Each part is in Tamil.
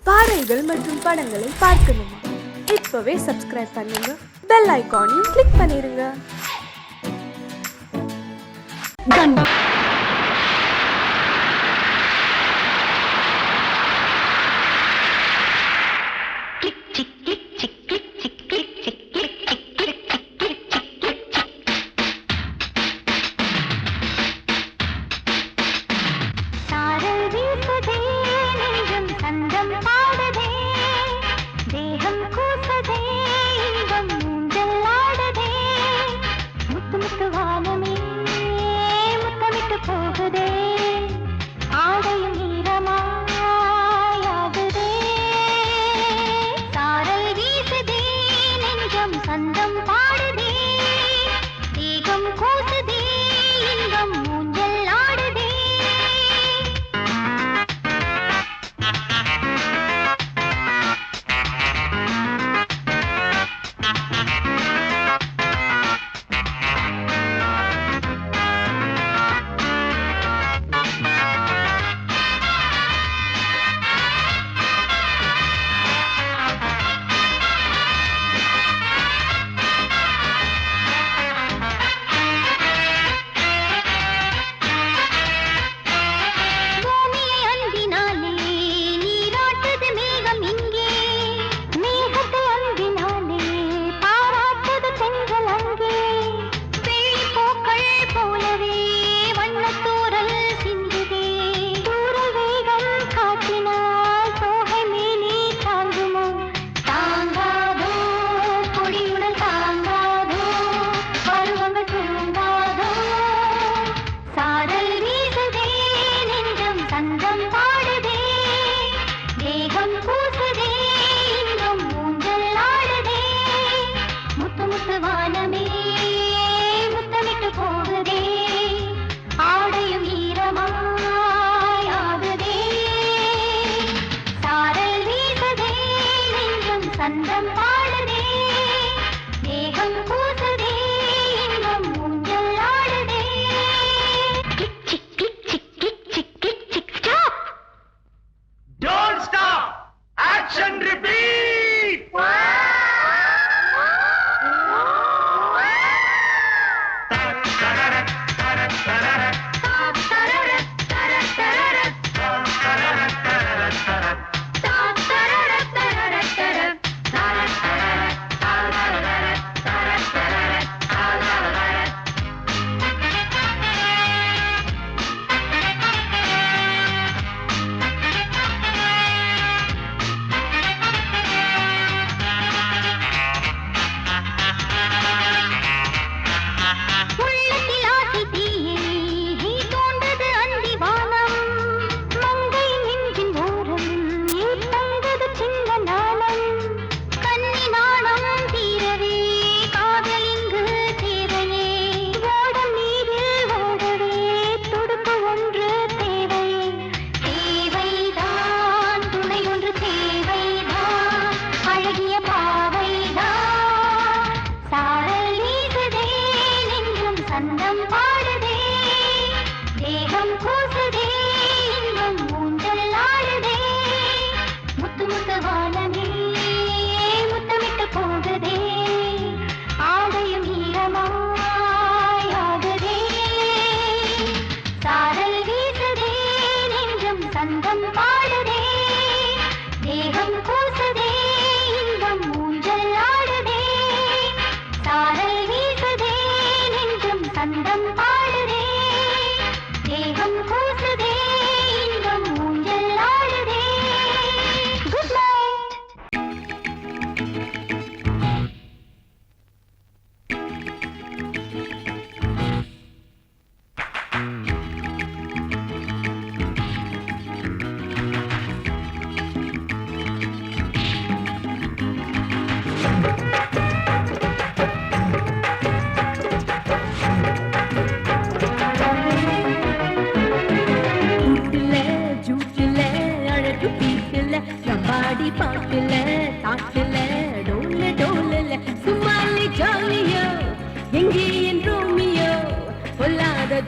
பாடல்கள் மற்றும் படங்களை பார்க்கணுமா? இப்பவே சப்ஸ்கிரைப் பண்ணுங்க, பெல் ஐகானையும் கிளிக் பண்ணிருங்க.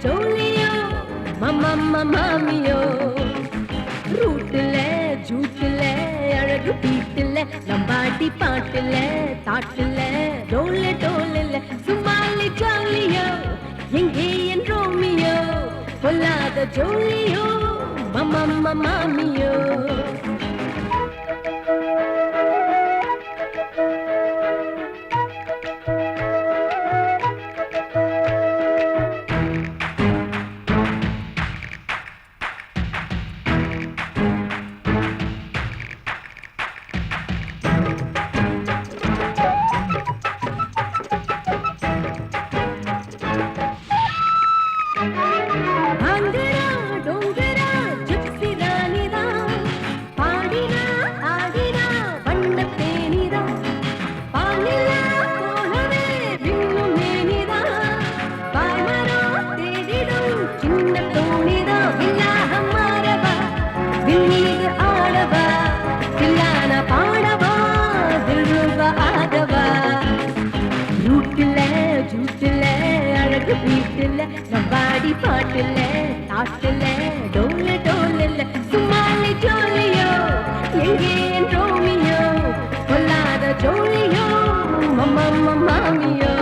Jolio, mama, mama, mio, root le, jute le, அழகு பீட்டுல நம்பாட்டி பாட்டுல தாட்டுல டோல்ல டோல்ல சும்மாலி ஜாலியோ எங்கே என் ரோமியோ பொல்லாத ஜோலியோ மம்மா மாமியோ வீட்டுல நம்பாடி பாட்டுல தாட்டுல டோல்ல டோல்ல சும்மாலி ஜோலியோ எங்கே என் ரோமியோ பொல்லாத ஜோலியோ மம்மா மாமியோ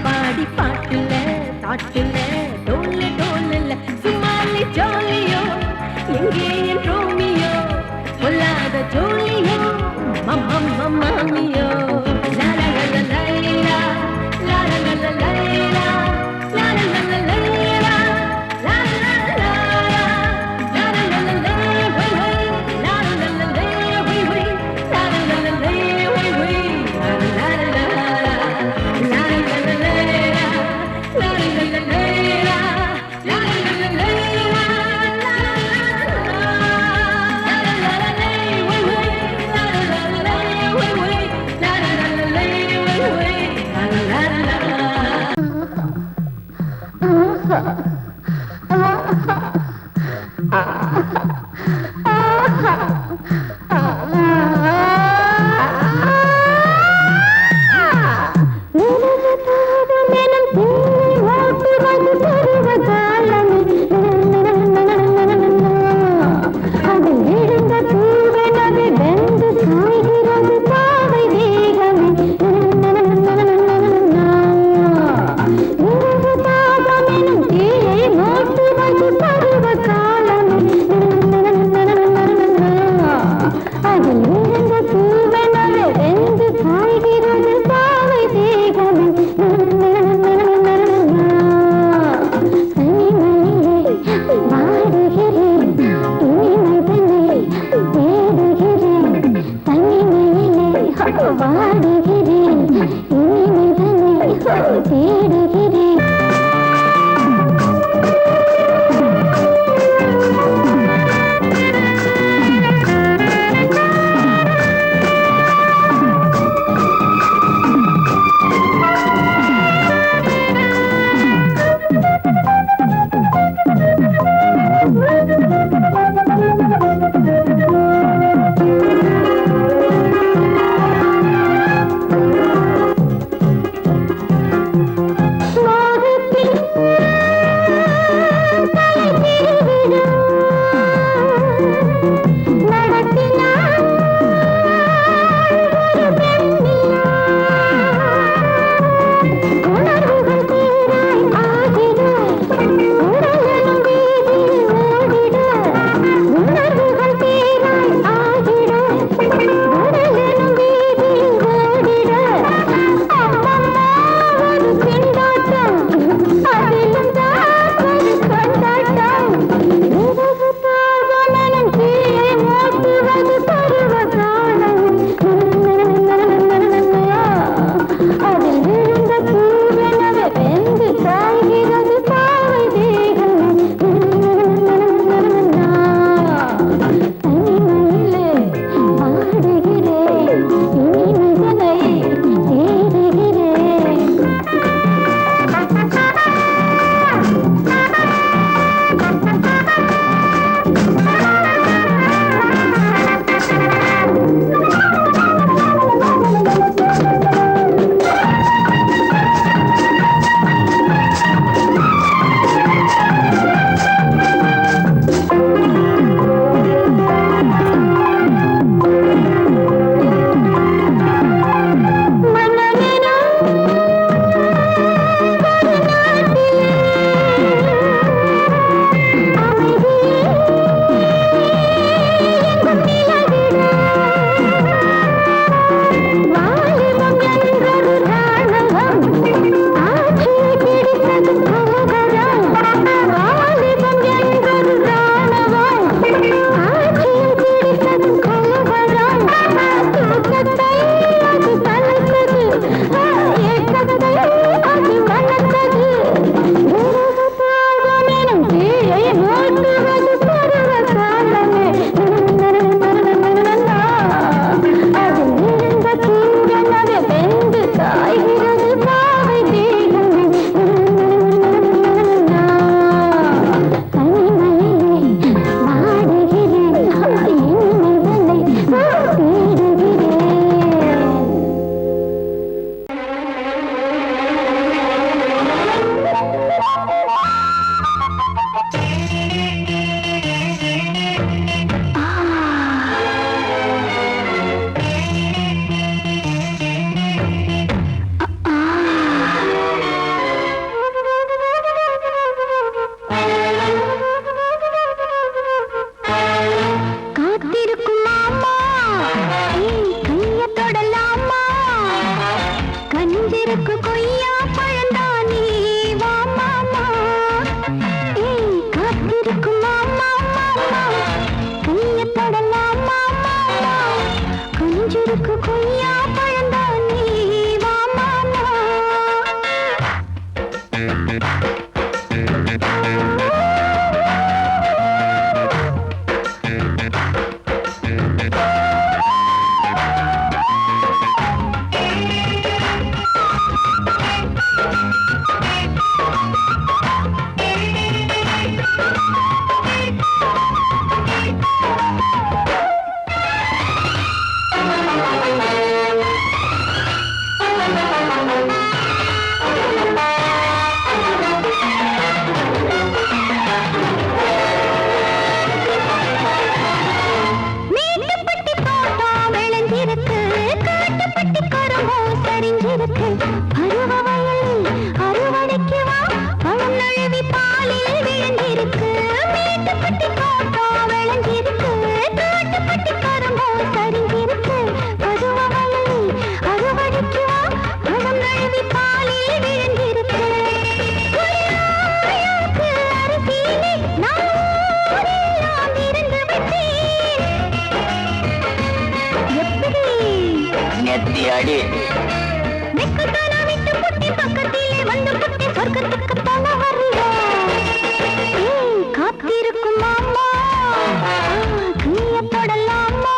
பாடி பாட்டுல தாட்டுல டோல்ல டோல்ல சும்மாலி ஜோலியோ எங்கே என் ரோமியோ பொல்லாத ஜோலியோ மம்மா மாமியோ லா லா லா லைலா லா லா லா லைலா லா லா லா லைலா லா லா லா லா லா லா வை வை லா லா லா லை வை வை லா லா லா லை வை வை லா லா No. கொய்யா பழந்தானே வா மாமா ஏய் காத்திருக்கும் மாமா மாமா கைய தொடலாம் மாமா கொஞ்சிருக்கு கொய்யா பழந்தானே வா மாமா அடி காத்திருக்கும் மாமா கைய தொடலாமா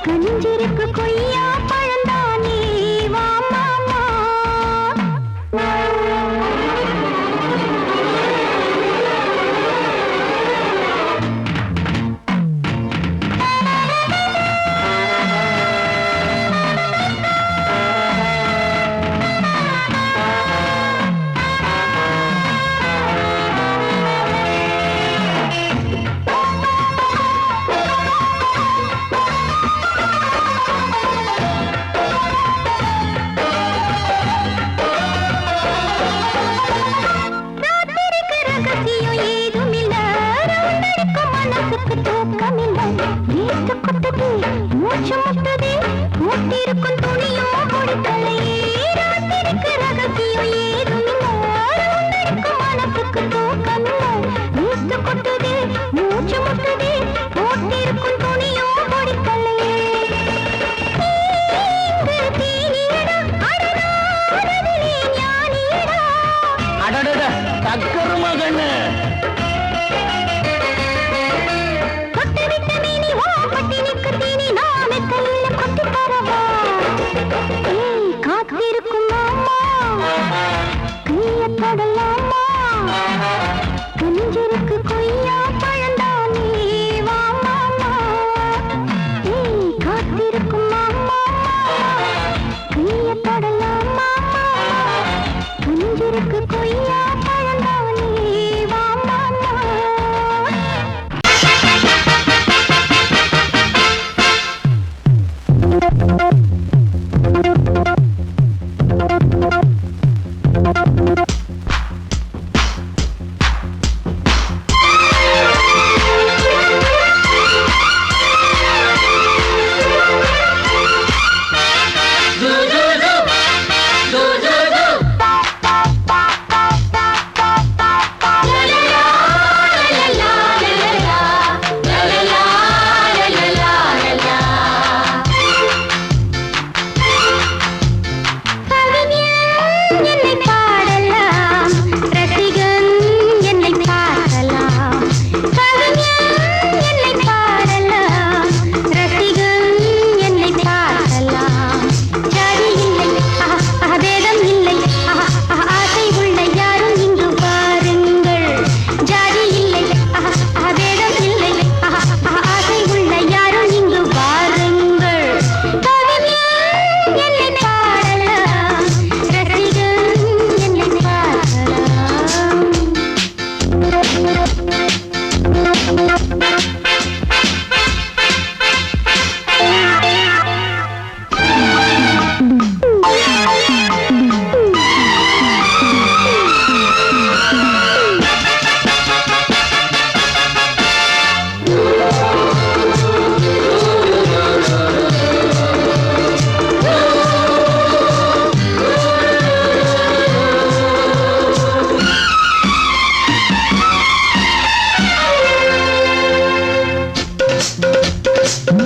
கஞ்சிருக்கு கொய்யா பழந்தானே வா மாமா மூச்சு முட்டதே மூட்டிருக்கும் துணியோ கொடுக்கலையே ராத்திரிக்கு ரகசியம் ஏதுமில்லை மனசுக்கு தூக்கமில்லை நீச்சு கொட்டுதே மூச்சு முட்டதே மூட்டிருக்கும் துணியோ கொடுக்கலையே தக்கரு மகன்னு காத்திருக்கும் மாமா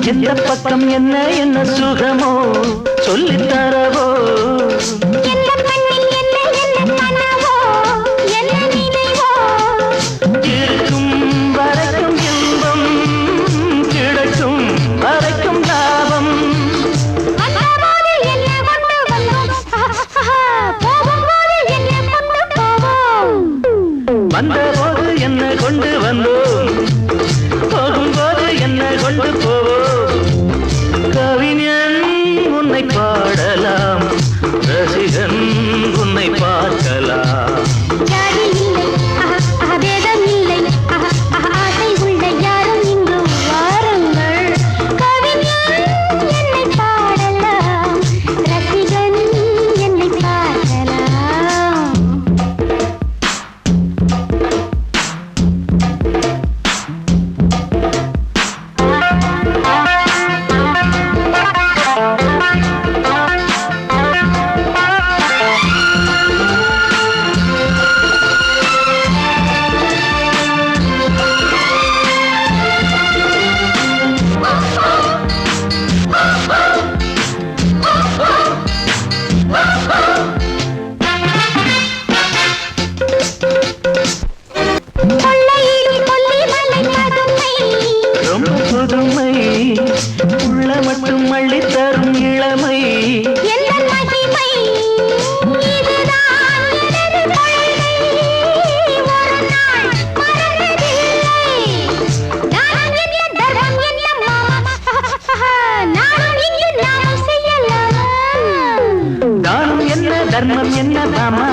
எந்த பக்கம் என்ன என்ன சுகமோ சொல்லித் தரவோ எந்த மண்ணில் என்ன என்ன கனவோ என்ன நினைவோ இருக்கும் வரைக்கும் இன்பம் கிடைக்கும் வரைக்கும் லாபம் வந்தபோது என்ன கொண்டு வந்தோம் போகும்போது என்ன கொண்டு போவோம் வந்தபோது என்ன கொண்டு வந்தோம் போகும்போது என்ன கொண்டு போவோம் கவிஞன் உன்னை பாடலாம் ரசிகன் உன்னை பார்க்கலாம் ஜாதி இல்லை பேதம் இல்லை ஆசை உள்ள யாரும் இங்கு வாருங்கள் கவிஞன் என்னை பாடலாம் ரசிகன் என்னை பார்க்கலாம் கொள்ளையிலும் கொல்லிமலை பதுமை ரொம்ப புதுமை உள்ள மட்டும் அள்ளி தரும் இளமை எந்த மகிமை இதுதான் எனது கொள்கை ஒரு நாள் மறந்ததில்லை நான் என்ன தர்மம் என்ன மாமா நானும் இங்கு நானும் செய்யலாம் தானம் என்ன தர்மம் என்ன தாமா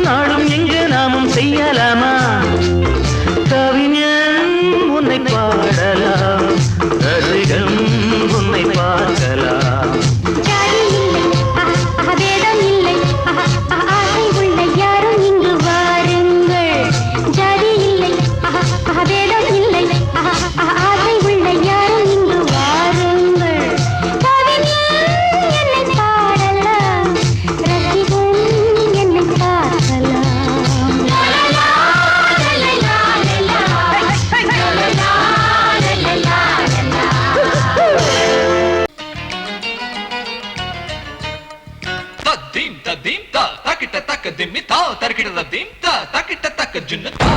நாளும் எங்கு நாமும் செய்யலாமா கவிஞன் உன்னை பாடலாம் ரசிகன் உன்னை பார்க்கலாம் ஜாதி இல்லை பேதம் இல்லை ஆசை உள்ள யாரும் இங்கு வாருங்கள் ஜாதி இல்லை பேதம் இல்லை ஆசை உள்ள யாரும் இங்கு வாருங்கள் கவிஞன் என்னை பாடலாம் ரசிகன் என்னை பார்க்கலாம் Tadim ta takita taka dimmi ta tarkita tadim ta takita taka junna ta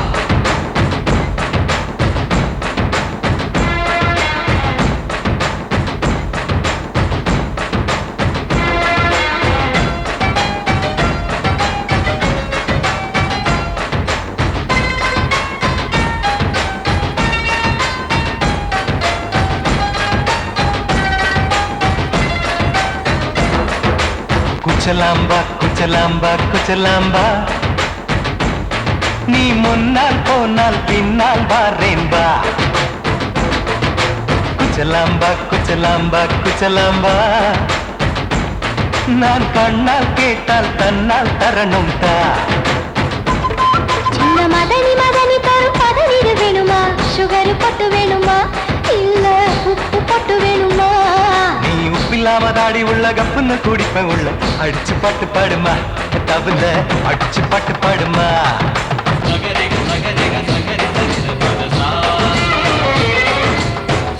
குச்சலாம்பா குச்சலாம்பா குச்சலாம்பா நீ முன்னால் போனால் பின்னால் வாரேன்பா குச்சலாம்பா குச்சலாம்பா குச்சலாம்பா நான் கண்ணால் கேட்டால் தன்னால் தரணும் தா சின்ன மதனி மதனி தரும் பதவிடு வேணுமா சுகரு பட்டு வேணுமா இல்ல உப்பு பட்டு வேணுமா நீ உப்பில்லாம தாடி உள்ள கப்புன்னு குடிப்ப உள்ள அடிச்சு பாட்டு பாடுமா தவிர அடிச்சு பாட்டு பாடுமா sagarega sagarega sagari sagida padasa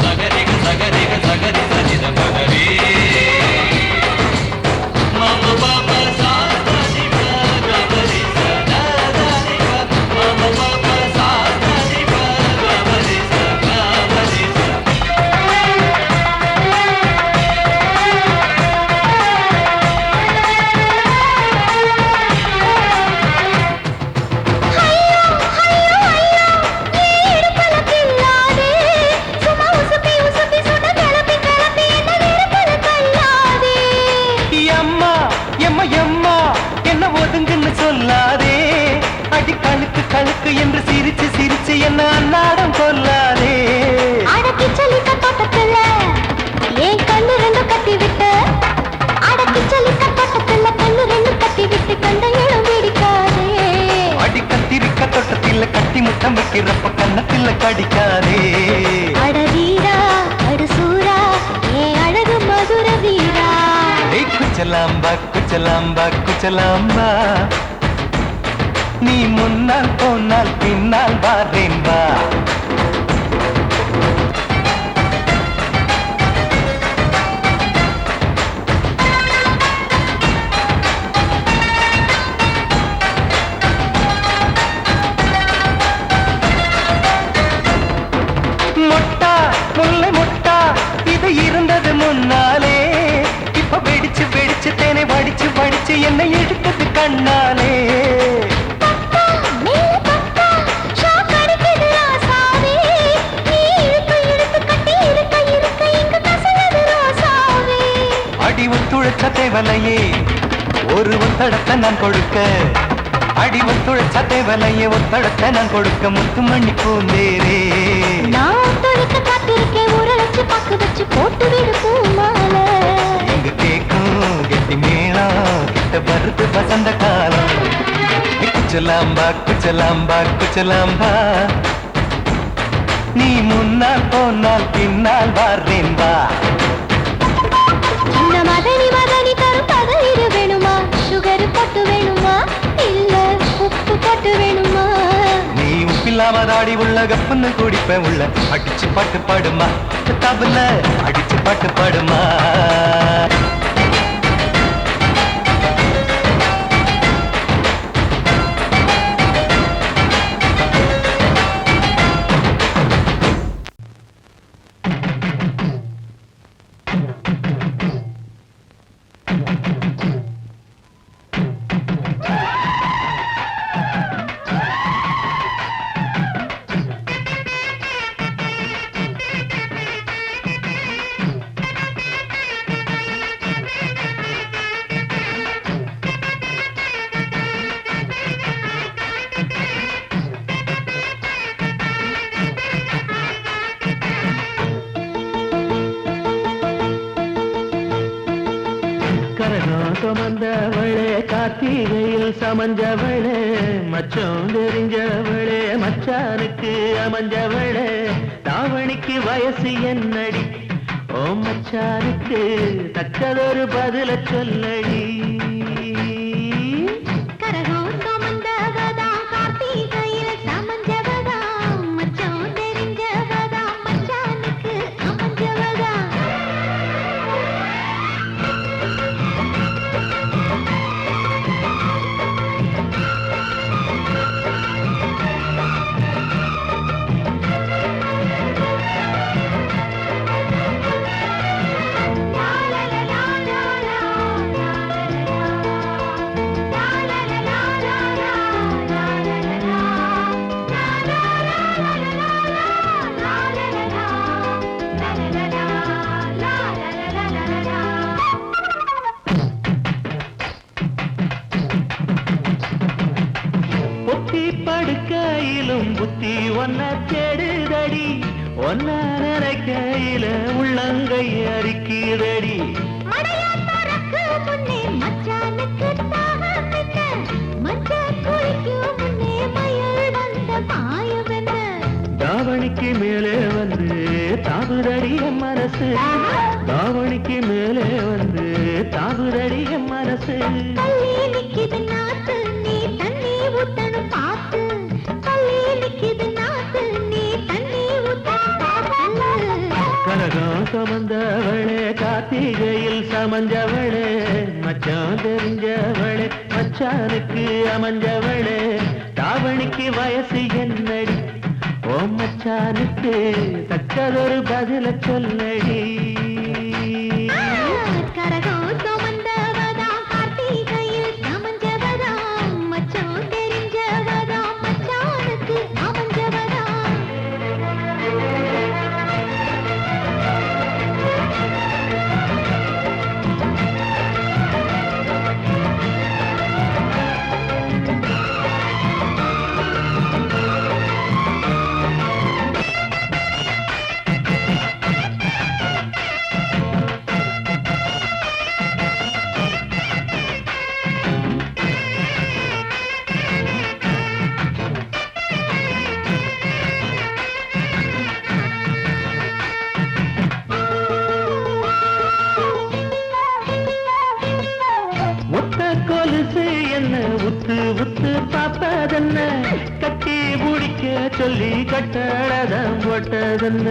sagarega sagarega sagari sagida padari mama papa sa da ni pa ga ba ri sa da da ni pa mama papa sa da ni pa ga ba ri sa ga ba ri sa எம்மா எம்மா எம்மா என்ன ஒதுங்குன்னு சொல்லாதே அடி கழுக்கு கழுக்கு என்று சிரிச்சு சிரிச்சு என்ன அன்னாடம் கொல்லாதே அடக்கி சலிக்க தோட்டத்துல ஏன் கண்ணு ரெண்டு கட்டி விட்டு அடக்கி சலிக்க தோட்டத்துல கண்ணு ரெண்டு கட்டி விட்டு கண்ட இடம் பிடிக்காதே அடி கத்திரிக்க தொட்டத்தில் கட்டி முட்டம் வைக்கிறப்ப கண்ணத்தில் கடிக்காதே அட வீரா அடு சூரா ஏன் அழகு மதுர வீரா ஏய் குச்சலாம்பா குச்சலாம்பா குச்சலாம்பா நீ முன்னால் போனால் பின்னால் வாரேன்பா கண்ணாலே அடி ஒத்துழைச்ச தேவலையே ஒரு ஒத்தடத்தை நான் கொடுக்க அடி ஒத்துழைச்ச தேவலையே ஒத்தடத்தை நான் கொடுக்க முத்துமணி பூந்தேரே எங்க கேக்கும் கெட்டி மேளம் கிட்ட வருது வசந்த காலம் குச்சலாம்பா குச்சலாம்பா குச்சலாம்பா நீ முன்னால் போனால் பின்னால் வார்றேன் வா நீ உப்பில்லாம தாடி உள்ள கப்புன்னு குடிப்பேன் உள்ள அடிச்சு பாட்டு பாடுமா தபுல அடிச்சு பாட்டு பாடுமா சுமந்தவளே கார்த்திகையில் சமஞ்சவளே மச்சம் தெரிஞ்சவளே மச்சானுக்கு அமைஞ்சவளே தாவணிக்கு வயசு என்னடி ஓ மச்சானுக்கு தக்கதொரு பதில சொல்லடி படுக்கையிலும் புத்தி ஒன்ன தேடுதடி ஒன்ன நினைக்கையில உள்ளங்கை அரிக்குதடி தாவணிக்கு மேலே வந்து தாவுதடிய மனசு தாவணிக்கு மேலே வந்து தாவுதடிய மனசு கனகம் சுமந்தவளே கார்த்திகையில் சமஞ்சவளே மச்சான் தெரிஞ்சவளே மச்சானுக்கு அமைஞ்சவளே தாவணிக்கு வயசு என்னடி ஓ மச்சானுக்கு தக்கதொரு பதில சொல்லடி உத்து உத்து பாப்பதென்ன கட்டி முடிக்க சொல்லி கட்டழதம் போட்டதென்ன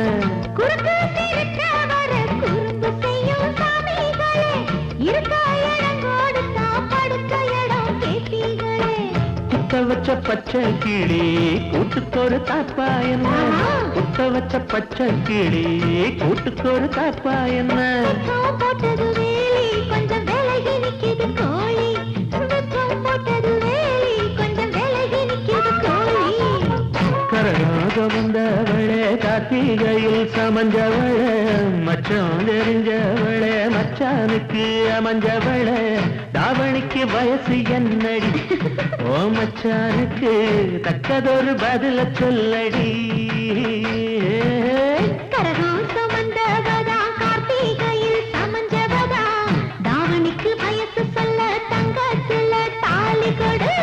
குத்த வச்ச பச்சை கிளி கூட்டுக்கொரு தாப்பா என்ன குத்த வச்ச பச்சை கிளி கூட்டுக்கொரு தாப்பா என்ன கொஞ்சம் வேலை நிக்குது கோழி போட்டு கார்த்திகையில் சமஞ்சவள மச்சான் தெரிஞ்சவள மச்சானுக்கு அமைஞ்சவள தாவணிக்கு வயசு என்னடி ஓ மச்சானுக்கு தக்கதொரு பதில சொல்லடி கரகம் சுமந்தவதா கார்த்திகையில் சமஞ்சவதா தாவணிக்கு வயசு சொல்ல தங்கத்துல தாலி கொடு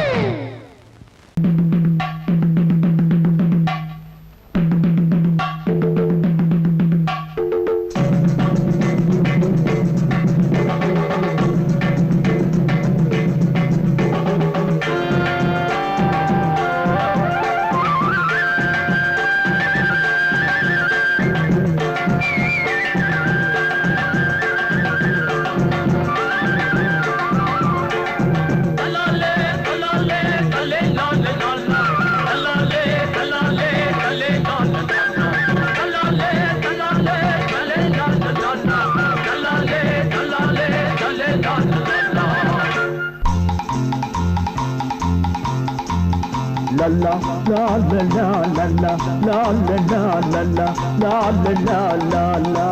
la la la la la la la la la la la la la la la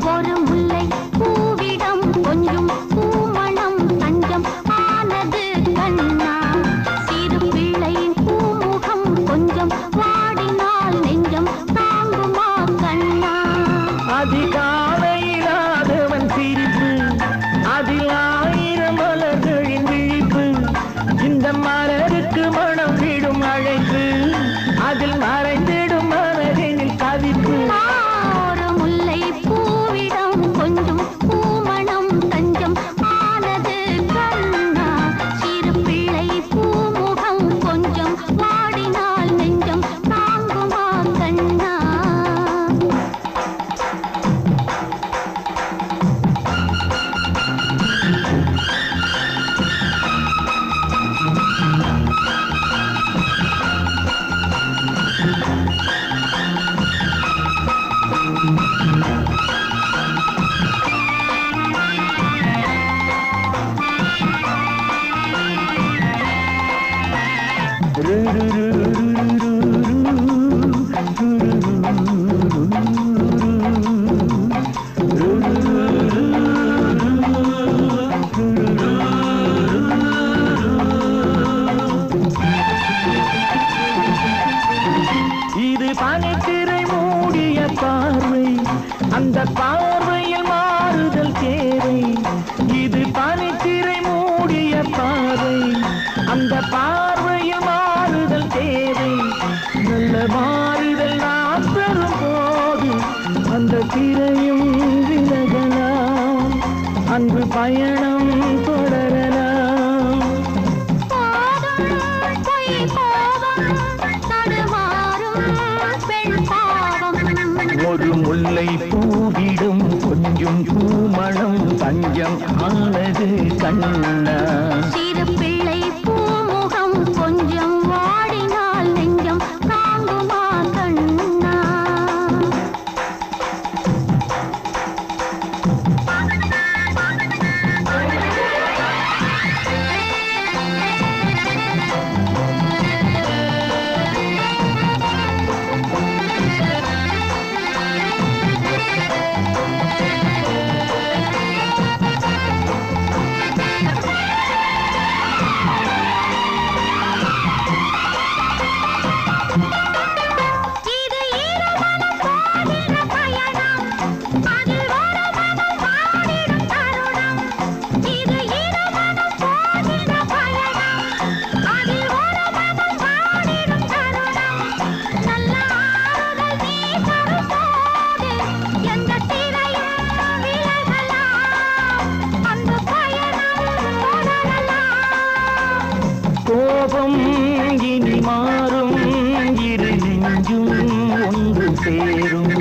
ஒரு முல்லை பூவிடம் கொஞ்சம் பூமணம் தஞ்சம் ஆனது கண்ணா சிறு பிள்ளையின் பூமுகம் கொஞ்சம் வாடினால் நெஞ்சம் தாங்குமா கண்ணா அதிகாலையிலாதவன் சிரிப்பு அதில் ஆயிரம் மலர்களின் விழிப்பு இந்த மலருக்கு மனம் விடும் அழைப்பு அதில் மறைந்திடும் மனதினில் கவிப்பு ஒரு முல்லை பூவிடம் கொஞ்சம் பூமணம் தஞ்சம் ஆனது கண்ணா சிறு பிள்ளை பூமுகம் கொஞ்சம் வாடினால் நெஞ்சம் தாங்குமா கண்ணா இது பனித்திரை மூடிய பார்வை அந்த பார்வையில் மாறுதல் தேவை இது பனித்திரை மூடிய பார்வை அந்த பார்வையில் மாறுதல் தேவை நல்ல மாறுதல் நான் பெறும் போது அந்த திரையும் விலகலாம் அன்பு பயணம் தொடரலாம் ஒரு முல்லை பூவிடும் கொஞ்சம் பூமணம் தஞ்சம் ஆனது கண்ணா சிறு பிள்ளை பூமுகம் கொஞ்சம் வாடினால் நெஞ்சம் தாங்குமா கண்ணா கோபம் இனி மாறும் இரு நெஞ்சும் ஒன்று சேரும்